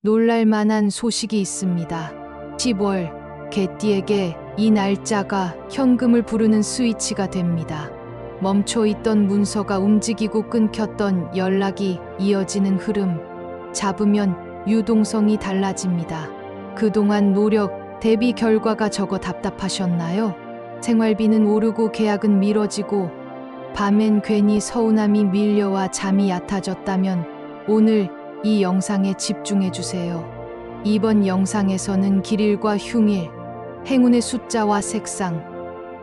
놀랄만한 소식이 있습니다. 10월, 개띠에게 이 날짜가 현금을 부르는 스위치가 됩니다. 멈춰있던 문서가 움직이고 끊겼던 연락이 이어지는 흐름. 잡으면 유동성이 달라집니다. 그동안 노력, 대비 결과가 적어 답답하셨나요? 생활비는 오르고 계약은 미뤄지고 밤엔 괜히 서운함이 밀려와 잠이 얕아졌다면 오늘 이 영상에 집중해 주세요. 이번 영상에서는 길일과 흉일, 행운의 숫자와 색상,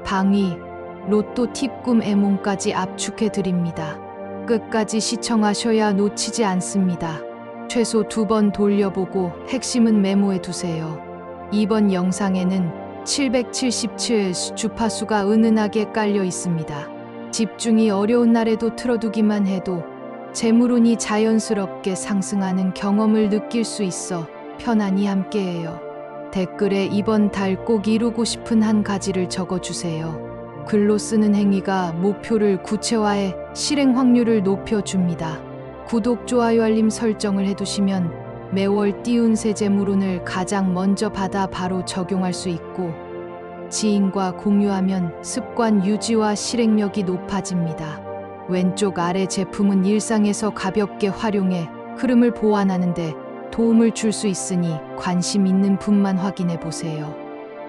방위, 로또 팁 꿈 애몽까지 압축해 드립니다. 끝까지 시청하셔야 놓치지 않습니다. 최소 2번 돌려보고 핵심은 메모해 두세요. 이번 영상에는 777 주파수가 은은하게 깔려 있습니다. 집중이 어려운 날에도 틀어두기만 해도 재물운이 자연스럽게 상승하는 경험을 느낄 수 있어 편안히 함께해요. 댓글에 이번 달 꼭 이루고 싶은 한 가지를 적어주세요. 글로 쓰는 행위가 목표를 구체화해 실행 확률을 높여줍니다. 구독, 좋아요, 알림 설정을 해두시면 매월 띄운 새 재물운을 가장 먼저 받아 바로 적용할 수 있고 지인과 공유하면 습관 유지와 실행력이 높아집니다. 왼쪽 아래 제품은 일상에서 가볍게 활용해 흐름을 보완하는데 도움을 줄 수 있으니 관심 있는 분만 확인해 보세요.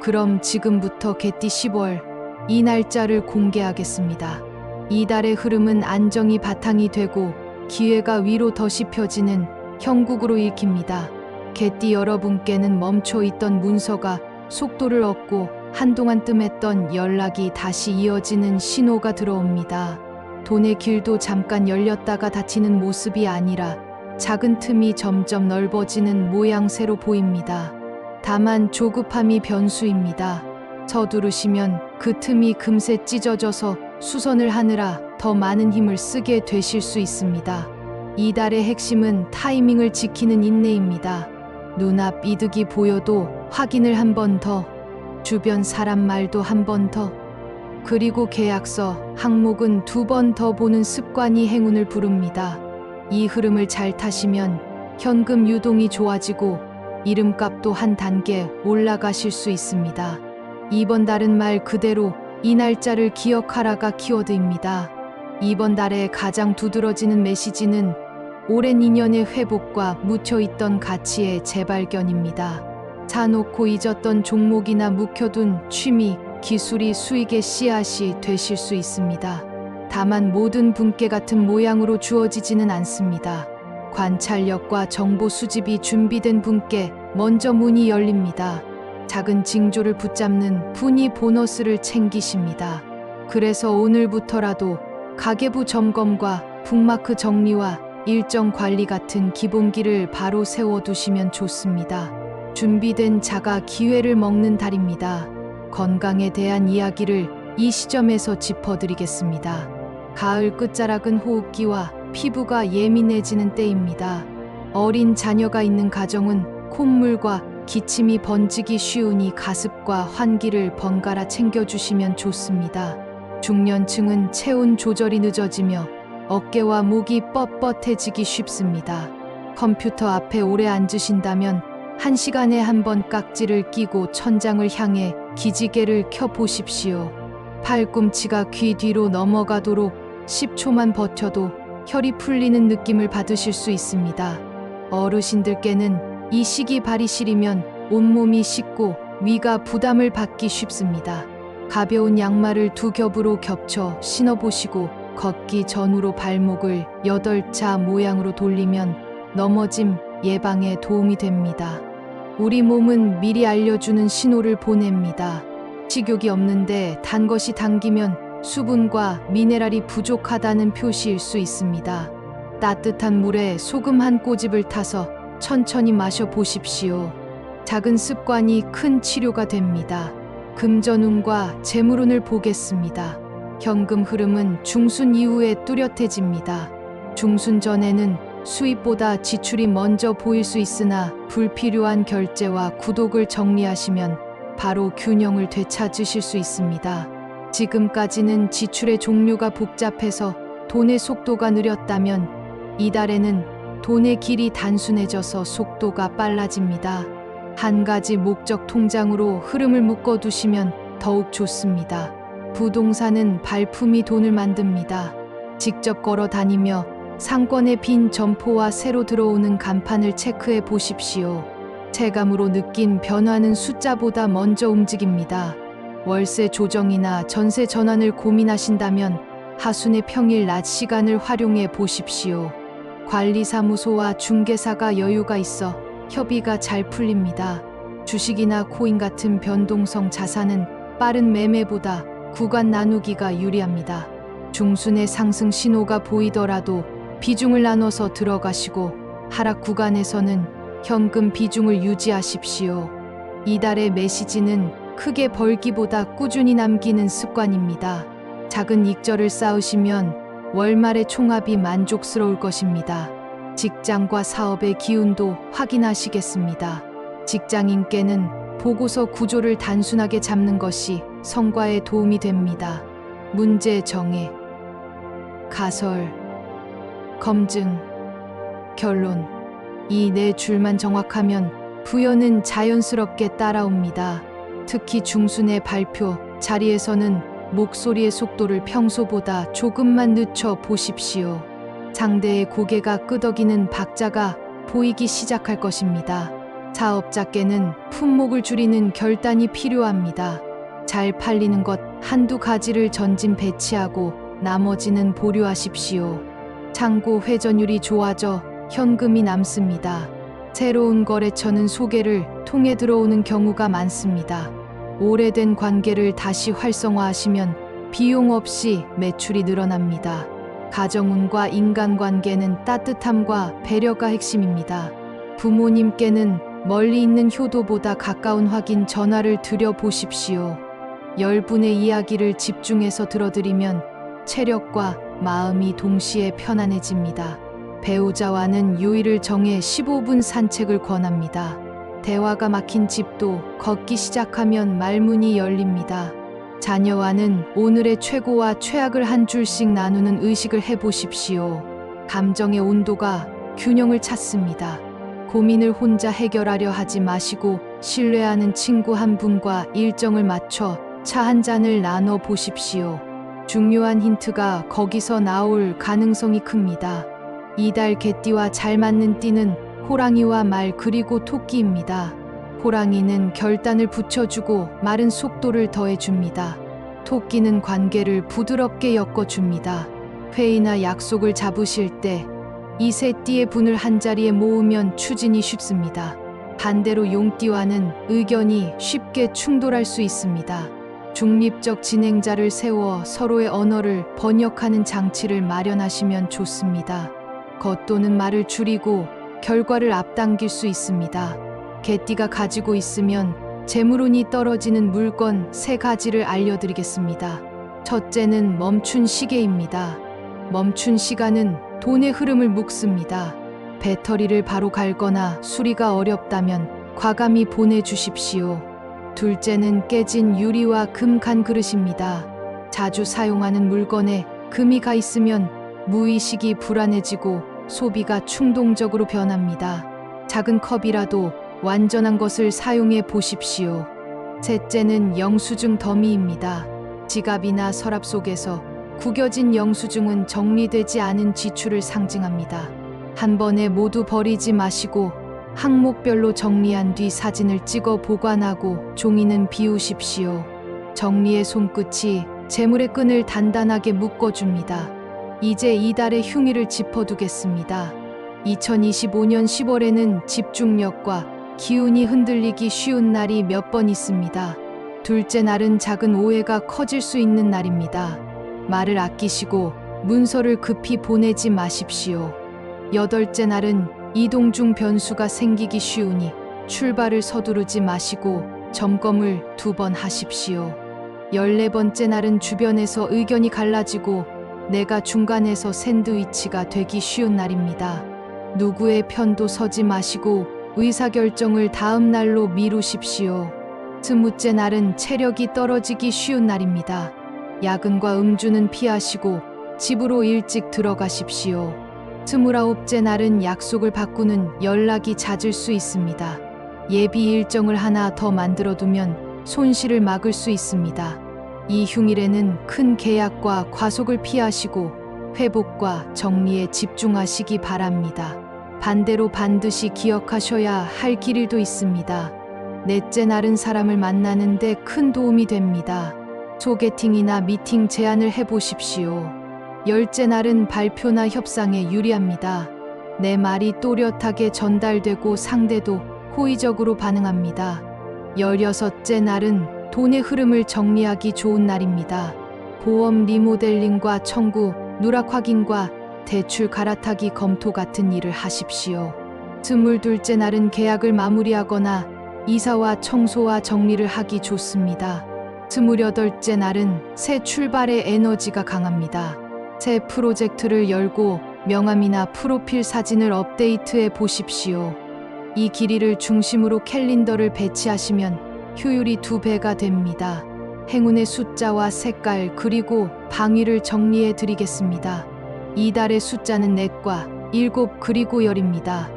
그럼 지금부터 개띠 10월 이 날짜를 공개하겠습니다. 이달의 흐름은 안정이 바탕이 되고 기회가 위로 더 씹혀지는 형국으로 읽힙니다. 개띠 여러분께는 멈춰있던 문서가 속도를 얻고 한동안 뜸했던 연락이 다시 이어지는 신호가 들어옵니다. 돈의 길도 잠깐 열렸다가 닫히는 모습이 아니라 작은 틈이 점점 넓어지는 모양새로 보입니다. 다만 조급함이 변수입니다. 서두르시면 그 틈이 금세 찢어져서 수선을 하느라 더 많은 힘을 쓰게 되실 수 있습니다. 이달의 핵심은 타이밍을 지키는 인내입니다. 눈앞 이득이 보여도 확인을 한 번 더, 주변 사람 말도 한 번 더, 그리고 계약서, 항목은 2번 더 보는 습관이 행운을 부릅니다. 이 흐름을 잘 타시면 현금 유동이 좋아지고 이름값도 한 단계 올라가실 수 있습니다. 이번 달은 말 그대로 이 날짜를 기억하라가 키워드입니다. 이번 달에 가장 두드러지는 메시지는 오랜 인연의 회복과 묻혀있던 가치의 재발견입니다. 사놓고 잊었던 종목이나 묵혀둔 취미, 기술이 수익의 씨앗이 되실 수 있습니다. 다만 모든 분께 같은 모양으로 주어지지는 않습니다. 관찰력과 정보 수집이 준비된 분께 먼저 문이 열립니다. 작은 징조를 붙잡는 분이 보너스를 챙기십니다. 그래서 오늘부터라도 가계부 점검과 북마크 정리와 일정 관리 같은 기본기를 바로 세워두시면 좋습니다. 준비된 자가 기회를 먹는 달입니다. 건강에 대한 이야기를 이 시점에서 짚어드리겠습니다. 가을 끝자락은 호흡기와 피부가 예민해지는 때입니다. 어린 자녀가 있는 가정은 콧물과 기침이 번지기 쉬우니 가습과 환기를 번갈아 챙겨주시면 좋습니다. 중년층은 체온 조절이 늦어지며 어깨와 목이 뻣뻣해지기 쉽습니다. 컴퓨터 앞에 오래 앉으신다면 1시간에 한 번 깍지를 끼고 천장을 향해 기지개를 켜보십시오. 팔꿈치가 귀 뒤로 넘어가도록 10초만 버텨도 혈이 풀리는 느낌을 받으실 수 있습니다. 어르신들께는 이 시기 발이 시리면 온몸이 식고 위가 부담을 받기 쉽습니다. 가벼운 양말을 2겹으로 겹쳐 신어보시고 걷기 전후로 발목을 8자 모양으로 돌리면 넘어짐 예방에 도움이 됩니다. 우리 몸은 미리 알려주는 신호를 보냅니다. 식욕이 없는데 단 것이 당기면 수분과 미네랄이 부족하다는 표시일 수 있습니다. 따뜻한 물에 소금 한 꼬집을 타서 천천히 마셔보십시오. 작은 습관이 큰 치료가 됩니다. 금전운과 재물운을 보겠습니다. 현금 흐름은 중순 이후에 뚜렷해집니다. 중순 전에는 수입보다 지출이 먼저 보일 수 있으나 불필요한 결제와 구독을 정리하시면 바로 균형을 되찾으실 수 있습니다. 지금까지는 지출의 종류가 복잡해서 돈의 속도가 느렸다면 이달에는 돈의 길이 단순해져서 속도가 빨라집니다. 한 가지 목적 통장으로 흐름을 묶어두시면 더욱 좋습니다. 부동산은 발품이 돈을 만듭니다. 직접 걸어 다니며 상권의 빈 점포와 새로 들어오는 간판을 체크해 보십시오. 체감으로 느낀 변화는 숫자보다 먼저 움직입니다. 월세 조정이나 전세 전환을 고민하신다면 하순의 평일 낮 시간을 활용해 보십시오. 관리사무소와 중개사가 여유가 있어 협의가 잘 풀립니다. 주식이나 코인 같은 변동성 자산은 빠른 매매보다 구간 나누기가 유리합니다. 중순의 상승 신호가 보이더라도 비중을 나눠서 들어가시고 하락 구간에서는 현금 비중을 유지하십시오. 이달의 메시지는 크게 벌기보다 꾸준히 남기는 습관입니다. 작은 익절을 쌓으시면 월말의 총합이 만족스러울 것입니다. 직장과 사업의 기운도 확인하시겠습니다. 직장인께는 보고서 구조를 단순하게 잡는 것이 성과에 도움이 됩니다. 문제 정해, 가설, 검증, 결론. 이 네 줄만 정확하면 부여는 자연스럽게 따라옵니다. 특히 중순의 발표 자리에서는 목소리의 속도를 평소보다 조금만 늦춰 보십시오. 상대의 고개가 끄덕이는 박자가 보이기 시작할 것입니다. 사업자께는 품목을 줄이는 결단이 필요합니다. 잘 팔리는 것 한두 가지를 전진 배치하고 나머지는 보류하십시오. 창고 회전율이 좋아져 현금이 남습니다. 새로운 거래처는 소개를 통해 들어오는 경우가 많습니다. 오래된 관계를 다시 활성화하시면 비용 없이 매출이 늘어납니다. 가정운과 인간관계는 따뜻함과 배려가 핵심입니다. 부모님께는 멀리 있는 효도보다 가까운 확인 전화를 드려보십시오. 10분의 이야기를 집중해서 들어드리면 체력과 마음이 동시에 편안해집니다. 배우자와는 요일을 정해 15분 산책을 권합니다. 대화가 막힌 집도 걷기 시작하면 말문이 열립니다. 자녀와는 오늘의 최고와 최악을 한 줄씩 나누는 의식을 해보십시오. 감정의 온도가 균형을 찾습니다. 고민을 혼자 해결하려 하지 마시고 신뢰하는 친구 한 분과 일정을 맞춰 차 한 잔을 나눠 보십시오. 중요한 힌트가 거기서 나올 가능성이 큽니다. 이달 개띠와 잘 맞는 띠는 호랑이와 말 그리고 토끼입니다. 호랑이는 결단을 붙여주고 말은 속도를 더해줍니다. 토끼는 관계를 부드럽게 엮어줍니다. 회의나 약속을 잡으실 때 이 세 띠의 분을 한자리에 모으면 추진이 쉽습니다. 반대로 용띠와는 의견이 쉽게 충돌할 수 있습니다. 중립적 진행자를 세워 서로의 언어를 번역하는 장치를 마련하시면 좋습니다. 겉도는 말을 줄이고 결과를 앞당길 수 있습니다. 개띠가 가지고 있으면 재물운이 떨어지는 물건 3가지를 알려드리겠습니다. 첫째는 멈춘 시계입니다. 멈춘 시간은 돈의 흐름을 묶습니다. 배터리를 바로 갈거나 수리가 어렵다면 과감히 보내주십시오. 둘째는 깨진 유리와 금 간 그릇입니다. 자주 사용하는 물건에 금이 가 있으면 무의식이 불안해지고 소비가 충동적으로 변합니다. 작은 컵이라도 완전한 것을 사용해 보십시오. 셋째는 영수증 더미입니다. 지갑이나 서랍 속에서 구겨진 영수증은 정리되지 않은 지출을 상징합니다. 한 번에 모두 버리지 마시고 항목별로 정리한 뒤 사진을 찍어 보관하고 종이는 비우십시오. 정리의 손끝이 재물의 끈을 단단하게 묶어줍니다. 이제 이달의 흉의를 짚어두겠습니다. 2025년 10월에는 집중력과 기운이 흔들리기 쉬운 날이 몇 번 있습니다. 둘째 날은 작은 오해가 커질 수 있는 날입니다. 말을 아끼시고 문서를 급히 보내지 마십시오. 여덟째 날은 이동 중 변수가 생기기 쉬우니 출발을 서두르지 마시고 점검을 2번 하십시오. 14번째 날은 주변에서 의견이 갈라지고 내가 중간에서 샌드위치가 되기 쉬운 날입니다. 누구의 편도 서지 마시고 의사결정을 다음 날로 미루십시오. 20째 날은 체력이 떨어지기 쉬운 날입니다. 야근과 음주는 피하시고 집으로 일찍 들어가십시오. 29째 날은 약속을 바꾸는 연락이 잦을 수 있습니다. 예비 일정을 하나 더 만들어두면 손실을 막을 수 있습니다. 이 휴일에는 큰 계약과 과속을 피하시고 회복과 정리에 집중하시기 바랍니다. 반대로 반드시 기억하셔야 할 길일도 있습니다. 넷째 날은 사람을 만나는데 큰 도움이 됩니다. 소개팅이나 미팅 제안을 해보십시오. 10째 날은 발표나 협상에 유리합니다. 내 말이 또렷하게 전달되고 상대도 호의적으로 반응합니다. 16째 날은 돈의 흐름을 정리하기 좋은 날입니다. 보험 리모델링과 청구, 누락 확인과 대출 갈아타기 검토 같은 일을 하십시오. 22째 날은 계약을 마무리하거나 이사와 청소와 정리를 하기 좋습니다. 28째 날은 새 출발의 에너지가 강합니다. 새 프로젝트를 열고 명함이나 프로필 사진을 업데이트해 보십시오. 이 길이를 중심으로 캘린더를 배치하시면 효율이 2배가 됩니다. 행운의 숫자와 색깔 그리고 방위를 정리해 드리겠습니다. 이달의 숫자는 넷과 7 그리고 열입니다.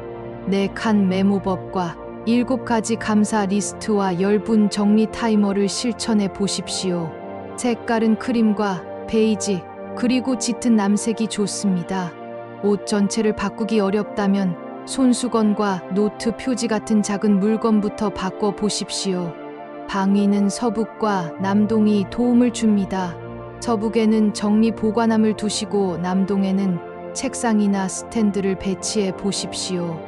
4칸 메모법과 7가지 감사 리스트와 10분 정리 타이머를 실천해 보십시오. 색깔은 크림과 베이지 그리고 짙은 남색이 좋습니다. 옷 전체를 바꾸기 어렵다면 손수건과 노트 표지 같은 작은 물건부터 바꿔 보십시오. 방위는 서북과 남동이 도움을 줍니다. 서북에는 정리 보관함을 두시고 남동에는 책상이나 스탠드를 배치해 보십시오.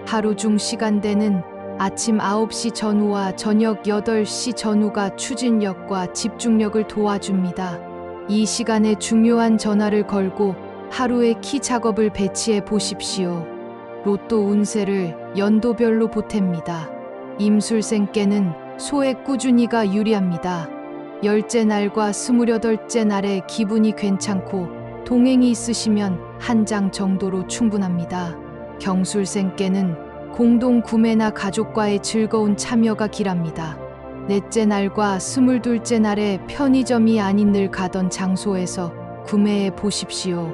하루 중 시간대는 아침 9시 전후와 저녁 8시 전후가 추진력과 집중력을 도와줍니다. 이 시간에 중요한 전화를 걸고 하루의 키 작업을 배치해 보십시오. 로또 운세를 연도별로 보탭니다. 임술생께는 소액 꾸준히가 유리합니다. 10째 날과 28째 날에 기분이 괜찮고 동행이 있으시면 한 장 정도로 충분합니다. 경술생께는 공동 구매나 가족과의 즐거운 참여가 길합니다. 넷째 날과 22째 날에 편의점이 아닌 늘 가던 장소에서 구매해 보십시오.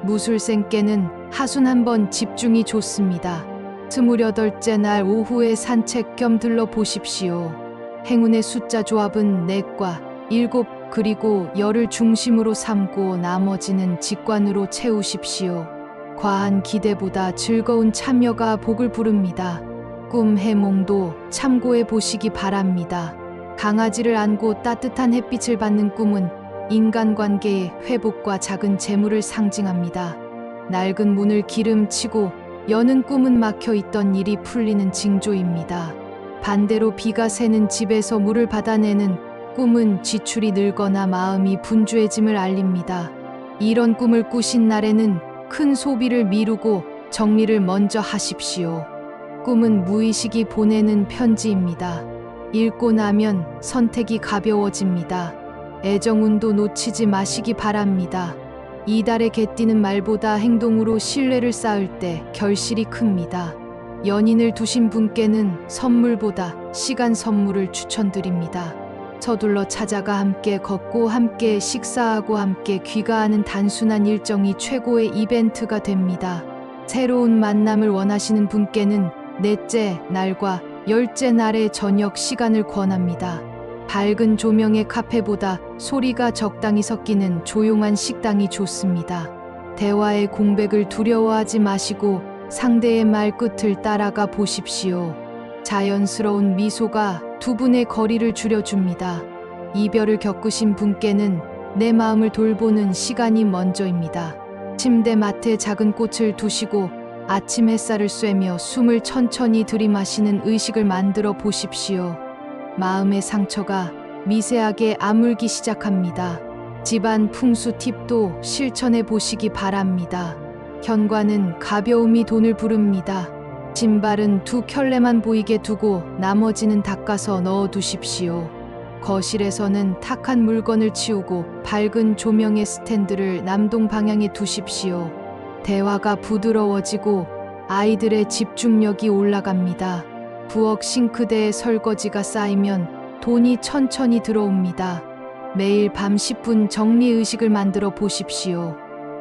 무술생께는 하순 한번 집중이 좋습니다. 28째 날 오후에 산책 겸 들러 보십시오. 행운의 숫자 조합은 4과 7 그리고 열을 중심으로 삼고 나머지는 직관으로 채우십시오. 과한 기대보다 즐거운 참여가 복을 부릅니다. 꿈 해몽도 참고해 보시기 바랍니다. 강아지를 안고 따뜻한 햇빛을 받는 꿈은 인간관계의 회복과 작은 재물을 상징합니다. 낡은 문을 기름치고 여는 꿈은 막혀 있던 일이 풀리는 징조입니다. 반대로 비가 새는 집에서 물을 받아내는 꿈은 지출이 늘거나 마음이 분주해짐을 알립니다. 이런 꿈을 꾸신 날에는 큰 소비를 미루고 정리를 먼저 하십시오. 꿈은 무의식이 보내는 편지입니다. 읽고 나면 선택이 가벼워집니다. 애정운도 놓치지 마시기 바랍니다. 이달의 개띠는 말보다 행동으로 신뢰를 쌓을 때 결실이 큽니다. 연인을 두신 분께는 선물보다 시간 선물을 추천드립니다. 서둘러 찾아가 함께 걷고 함께 식사하고 함께 귀가하는 단순한 일정이 최고의 이벤트가 됩니다. 새로운 만남을 원하시는 분께는 넷째 날과 10째 날의 저녁 시간을 권합니다. 밝은 조명의 카페보다 소리가 적당히 섞이는 조용한 식당이 좋습니다. 대화의 공백을 두려워하지 마시고 상대의 말끝을 따라가 보십시오. 자연스러운 미소가 두 분의 거리를 줄여줍니다. 이별을 겪으신 분께는 내 마음을 돌보는 시간이 먼저입니다. 침대 맡에 작은 꽃을 두시고 아침 햇살을 쐬며 숨을 천천히 들이마시는 의식을 만들어 보십시오. 마음의 상처가 미세하게 아물기 시작합니다. 집안 풍수 팁도 실천해 보시기 바랍니다. 현관은 가벼움이 돈을 부릅니다. 신발은 2켤레만 보이게 두고 나머지는 닦아서 넣어 두십시오. 거실에서는 탁한 물건을 치우고 밝은 조명의 스탠드를 남동 방향에 두십시오. 대화가 부드러워지고 아이들의 집중력이 올라갑니다. 부엌 싱크대에 설거지가 쌓이면 돈이 천천히 들어옵니다. 매일 밤 10분 정리 의식을 만들어 보십시오.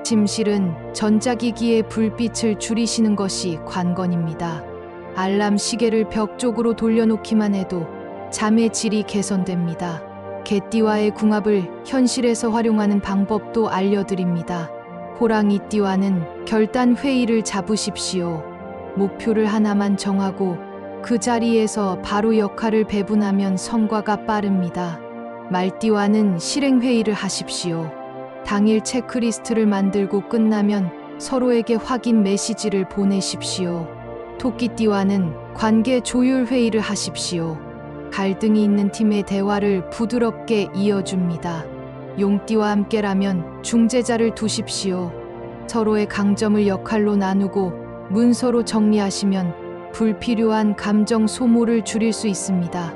침실은 전자기기의 불빛을 줄이시는 것이 관건입니다. 알람 시계를 벽 쪽으로 돌려놓기만 해도 잠의 질이 개선됩니다. 개띠와의 궁합을 현실에서 활용하는 방법도 알려드립니다. 호랑이띠와는 결단 회의를 잡으십시오. 목표를 하나만 정하고 그 자리에서 바로 역할을 배분하면 성과가 빠릅니다. 말띠와는 실행 회의를 하십시오. 당일 체크리스트를 만들고 끝나면 서로에게 확인 메시지를 보내십시오. 토끼띠와는 관계 조율 회의를 하십시오. 갈등이 있는 팀의 대화를 부드럽게 이어줍니다. 용띠와 함께라면 중재자를 두십시오. 서로의 강점을 역할로 나누고 문서로 정리하시면 불필요한 감정 소모를 줄일 수 있습니다.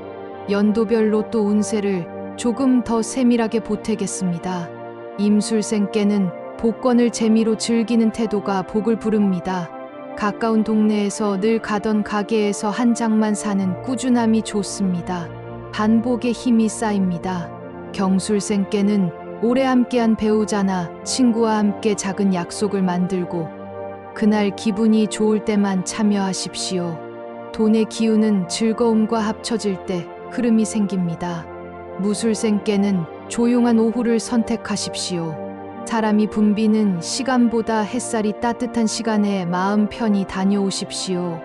연도별 로또 운세를 조금 더 세밀하게 보태겠습니다. 임술생께는 복권을 재미로 즐기는 태도가 복을 부릅니다. 가까운 동네에서 늘 가던 가게에서 한 장만 사는 꾸준함이 좋습니다. 반복의 힘이 쌓입니다. 경술생께는 오래 함께한 배우자나 친구와 함께 작은 약속을 만들고 그날 기분이 좋을 때만 참여하십시오. 돈의 기운은 즐거움과 합쳐질 때 흐름이 생깁니다. 무술생께는 조용한 오후를 선택하십시오. 사람이 붐비는 시간보다 햇살이 따뜻한 시간에 마음 편히 다녀오십시오.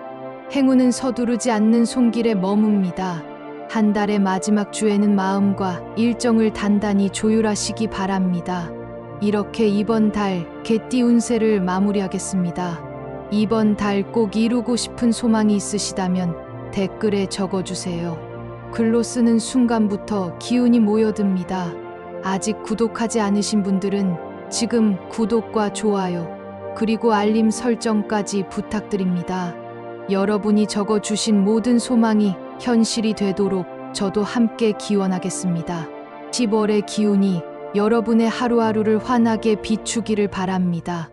행운은 서두르지 않는 손길에 머뭅니다. 한 달의 마지막 주에는 마음과 일정을 단단히 조율하시기 바랍니다. 이렇게 이번 달 개띠 운세를 마무리하겠습니다. 이번 달 꼭 이루고 싶은 소망이 있으시다면 댓글에 적어주세요. 글로 쓰는 순간부터 기운이 모여듭니다. 아직 구독하지 않으신 분들은 지금 구독과 좋아요, 그리고 알림 설정까지 부탁드립니다. 여러분이 적어주신 모든 소망이 현실이 되도록 저도 함께 기원하겠습니다. 10월의 기운이 여러분의 하루하루를 환하게 비추기를 바랍니다.